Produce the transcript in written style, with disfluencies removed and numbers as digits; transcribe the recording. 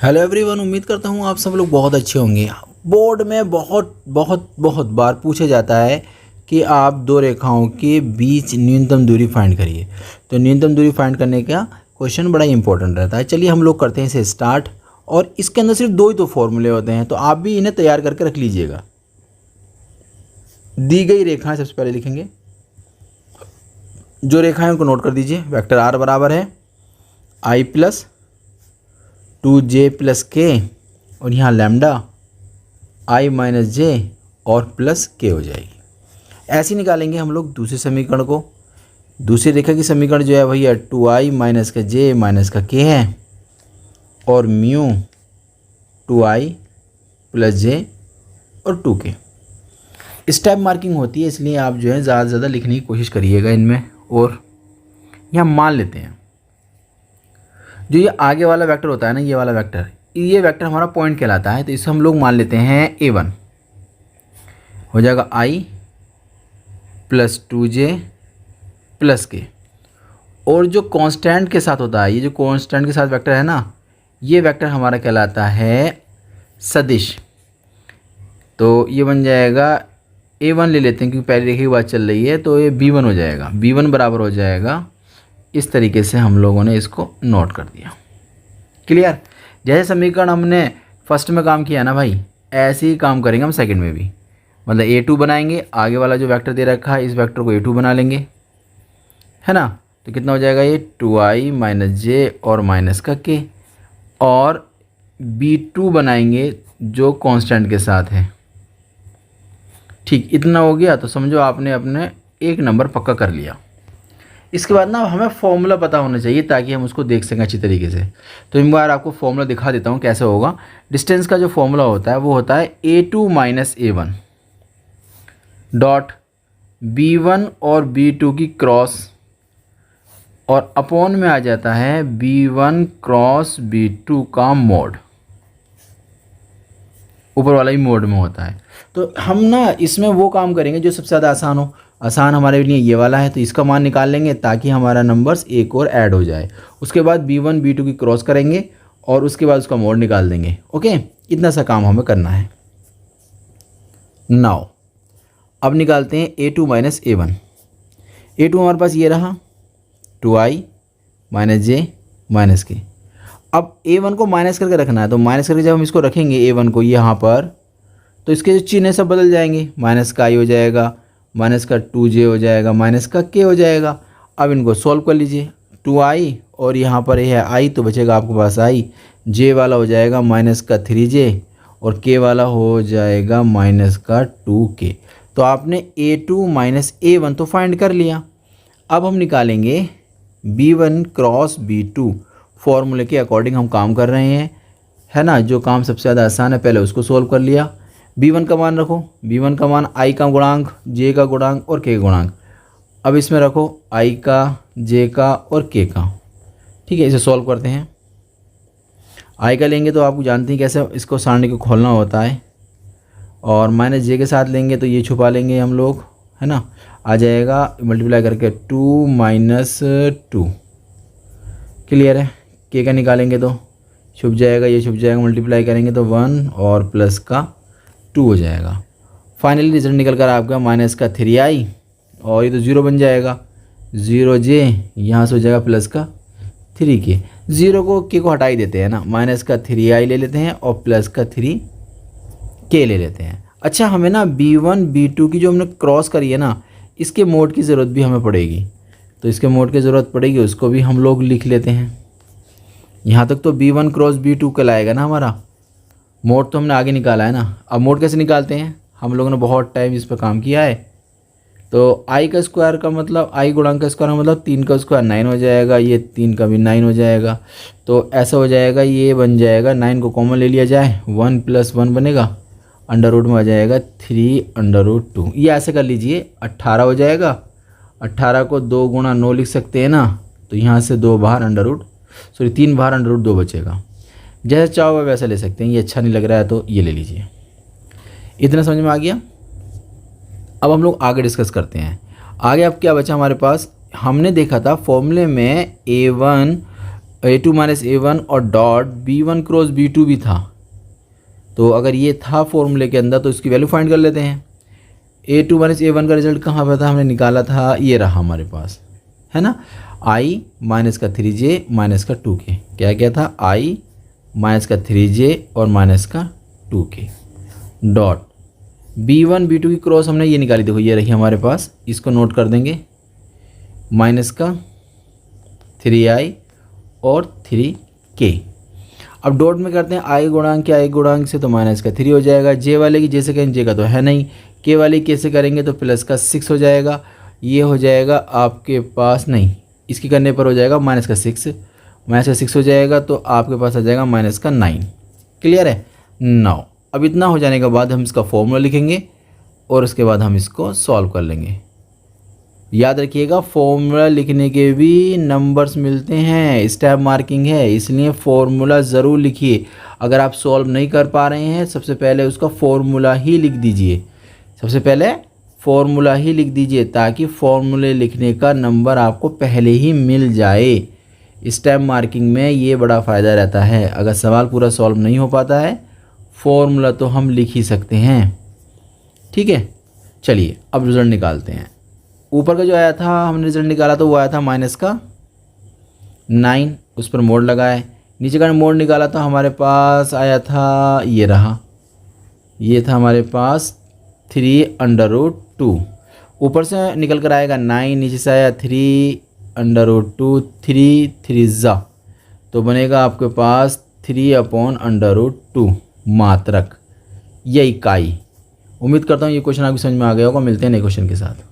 Hello everyone, उम्मीद करता हूँ आप सब लोग बहुत अच्छे होंगे। बोर्ड में बहुत बहुत बहुत बार पूछा जाता है कि आप दो रेखाओं के बीच न्यूनतम दूरी फाइंड करिए। तो न्यूनतम दूरी फाइंड करने का क्वेश्चन बड़ा इंपॉर्टेंट रहता है। चलिए हम लोग करते हैं इसे स्टार्ट। और इसके अंदर सिर्फ दो ही तो फॉर्मूले होते हैं, तो आप भी इन्हें तैयार करके रख लीजिएगा। दी गई रेखाएं सबसे पहले लिखेंगे। जो रेखाएं उनको नोट कर दीजिए। वेक्टर आर बराबर है आई प्लस 2j प्लस के, और यहाँ लैम्डा i माइनस जे और प्लस के हो जाएगी। ऐसे निकालेंगे हम लोग दूसरे समीकरण को। दूसरी रेखा की समीकरण जो है वही है 2i माइनस का जे माइनस का के है, और म्यू 2i प्लस जे और 2k। स्टेप मार्किंग होती है, इसलिए आप जो है ज़्यादा से ज़्यादा लिखने की कोशिश करिएगा इनमें। और यहाँ मान लेते हैं जो ये आगे वाला वेक्टर होता है ना, ये वाला वेक्टर, ये वेक्टर हमारा पॉइंट कहलाता है। तो इसे हम लोग मान लेते हैं a1 हो जाएगा i प्लस 2j प्लस के। और जो कांस्टेंट के साथ होता है, ये जो कांस्टेंट के साथ वेक्टर है ना, ये वेक्टर हमारा कहलाता है सदिश। तो ये बन जाएगा a1 ले लेते हैं क्योंकि पहली रेखा की बात चल रही है, तो ये b1 हो जाएगा। b1 बराबर हो जाएगा, इस तरीके से हम लोगों ने इसको नोट कर दिया। क्लियर? जैसे समीकरण हमने फर्स्ट में काम किया ना भाई, ऐसे ही काम करेंगे हम सेकंड में भी। मतलब a2 बनाएंगे, आगे वाला जो वेक्टर दे रखा है इस वेक्टर को a2 बना लेंगे, है ना। तो कितना हो जाएगा ये 2i माइनस जे और माइनस का k, और b2 बनाएंगे जो कांस्टेंट के साथ है। ठीक, इतना हो गया तो समझो आपने अपने एक नंबर पक्का कर लिया। इसके बाद ना हमें फॉर्मूला पता होना चाहिए ताकि हम उसको देख सकें अच्छी तरीके से। तो एक बार आपको फॉर्मूला दिखा देता हूँ कैसे होगा। डिस्टेंस का जो फॉर्मूला होता है वो होता है a2 minus a1 dot b1 और b2 की क्रॉस, और अपॉन में आ जाता है b1 क्रॉस b2 का मोड। ऊपर वाला ही मोड में होता है। तो हम ना इसमें वो काम करेंगे जो सबसे ज़्यादा आसान हो। आसान हमारे लिए ये वाला है, तो इसका मान निकाल लेंगे ताकि हमारा नंबर्स एक और ऐड हो जाए। उसके बाद b1 b2 की क्रॉस करेंगे और उसके बाद उसका मोड निकाल देंगे। ओके, इतना सा काम हमें करना है। नाउ अब निकालते हैं a2 माइनस a1। a2 हमारे पास ये रहा 2i माइनस जे माइनस के। अब a1 को माइनस करके रखना है, तो माइनस करके जब हम इसको रखेंगे a1 को यहाँ पर, तो इसके जो चिन्ह सब बदल जाएंगे। माइनस का i हो जाएगा, माइनस का 2j हो जाएगा, माइनस का k हो जाएगा। अब इनको सॉल्व कर लीजिए। 2i और यहाँ पर ये है i, तो बचेगा आपके पास i। j वाला हो जाएगा माइनस का 3j और k वाला हो जाएगा माइनस का 2k। तो आपने a2 माइनस a1 तो फाइंड कर लिया। अब हम निकालेंगे b1 क्रॉस b2। फॉर्मूले के अकॉर्डिंग हम काम कर रहे हैं, है ना। जो काम सबसे ज़्यादा आसान है पहले उसको सॉल्व कर लिया। b1 का मान रखो, b1 का मान i का गुणांक, j का गुणांक और k का गुणांक। अब इसमें रखो i का, j का और k का। ठीक है, इसे सॉल्व करते हैं। i का लेंगे तो आप जानते हैं कैसे इसको सारणी को खोलना होता है, और माइनस j के साथ लेंगे तो ये छुपा लेंगे हम लोग, है ना। आ जाएगा मल्टीप्लाई करके 2 माइनस 2। क्लियर है? k का निकालेंगे तो छुप जाएगा, ये छुप जाएगा, मल्टीप्लाई करेंगे तो 1 और प्लस का 2 हो जाएगा। फाइनली रिजल्ट निकल कर आपका माइनस का 3i, और ये तो 0 बन जाएगा, 0j यहाँ से हो जाएगा प्लस का 3k। 0 को k को हटा ही देते हैं ना, माइनस का 3i ले लेते हैं और प्लस का 3k ले लेते हैं। अच्छा, हमें ना b1 b2 की जो हमने क्रॉस करी है ना, इसके मोड की ज़रूरत भी हमें पड़ेगी। तो इसके मोड की ज़रूरत पड़ेगी, उसको भी हम लोग लिख लेते हैं। यहाँ तक तो b1 क्रॉस b2 कहलाएगा ना हमारा। मोड तो हमने आगे निकाला है ना। अब मोड कैसे निकालते हैं, हम लोगों ने बहुत टाइम इस पर काम किया है। तो i का स्क्वायर का मतलब, i गुणांक का स्क्वायर का मतलब 3 का स्क्वायर 9 हो जाएगा, ये 3 का भी 9 हो जाएगा। तो ऐसा हो जाएगा, ये बन जाएगा 9 को कॉमन ले लिया जाए, 1 प्लस 1 बनेगा, अंडर रूट में आ जाएगा 3 अंडर रूट 2। ये ऐसे कर लीजिए, 18 हो जाएगा। 18 को 2 गुणा 9 लिख सकते हैं ना, तो यहाँ से 2 बाहर अंडर रूट, सॉरी 3 बाहर अंडर रूट 2 बचेगा। जैसे चाहो वैसा ले सकते हैं। ये अच्छा नहीं लग रहा है तो ये ले लीजिए। इतना समझ में आ गया। अब हम लोग आगे डिस्कस करते हैं। आगे अब क्या बचा हमारे पास, हमने देखा था फॉर्मूले में a1 A2 माइनस A1 और डॉट B1 क्रॉस B2 भी था। तो अगर ये था फॉर्मूले के अंदर तो इसकी वैल्यू फाइंड कर लेते हैं। A2 माइनस A1 का रिजल्ट कहाँ पर था, हमने निकाला था, ये रहा हमारे पास, है ना, I माइनस का 3J माइनस का 2K। क्या क्या था, I माइनस का 3J और माइनस का 2K डॉट B1 B2 की क्रॉस हमने ये निकाली, देखो ये रही हमारे पास, इसको नोट कर देंगे, माइनस का 3I और 3K। अब डॉट में करते हैं I गुणांक के I गुणांक से, तो माइनस का 3 हो जाएगा। J वाले की जैसे करेंगे, J का तो है नहीं, K वाले कैसे करेंगे तो प्लस का 6 हो जाएगा। ये हो जाएगा आपके पास, नहीं इसकी करने पर हो जाएगा माइनस का 6, माइनस का 6 हो जाएगा, तो आपके पास आ जाएगा माइनस का 9। क्लियर है, 9। अब इतना हो जाने के बाद हम इसका फॉर्मूला लिखेंगे और उसके बाद हम इसको सॉल्व कर लेंगे। याद रखिएगा, फॉर्मूला लिखने के भी नंबर्स मिलते हैं, स्टेप मार्किंग है, इसलिए फॉर्मूला ज़रूर लिखिए। अगर आप सॉल्व नहीं कर पा रहे हैं, सबसे पहले उसका फॉर्मूला ही लिख दीजिए, सबसे पहले फॉर्मूला ही लिख दीजिए, ताकि फॉर्मूले लिखने का नंबर आपको पहले ही मिल जाए। स्टेप मार्किंग में ये बड़ा फ़ायदा रहता है। अगर सवाल पूरा सॉल्व नहीं हो पाता है, फॉर्मूला तो हम लिख ही सकते हैं। ठीक है, चलिए अब रिजल्ट निकालते हैं। ऊपर का जो आया था, हमने रिजल्ट निकाला तो वो आया था माइनस का 9, उस पर मोड लगाए। नीचे का मोड निकाला तो हमारे पास आया था, ये रहा, ये था हमारे पास 3√2। ऊपर से निकल कर आएगा 9, नीचे से आया 3√2, 3 3 जा, तो बनेगा आपके पास 3/√2 मात्रक, ये इकाई। उम्मीद करता हूँ ये क्वेश्चन आपकी समझ में आ गया होगा। मिलते हैं नए क्वेश्चन के साथ।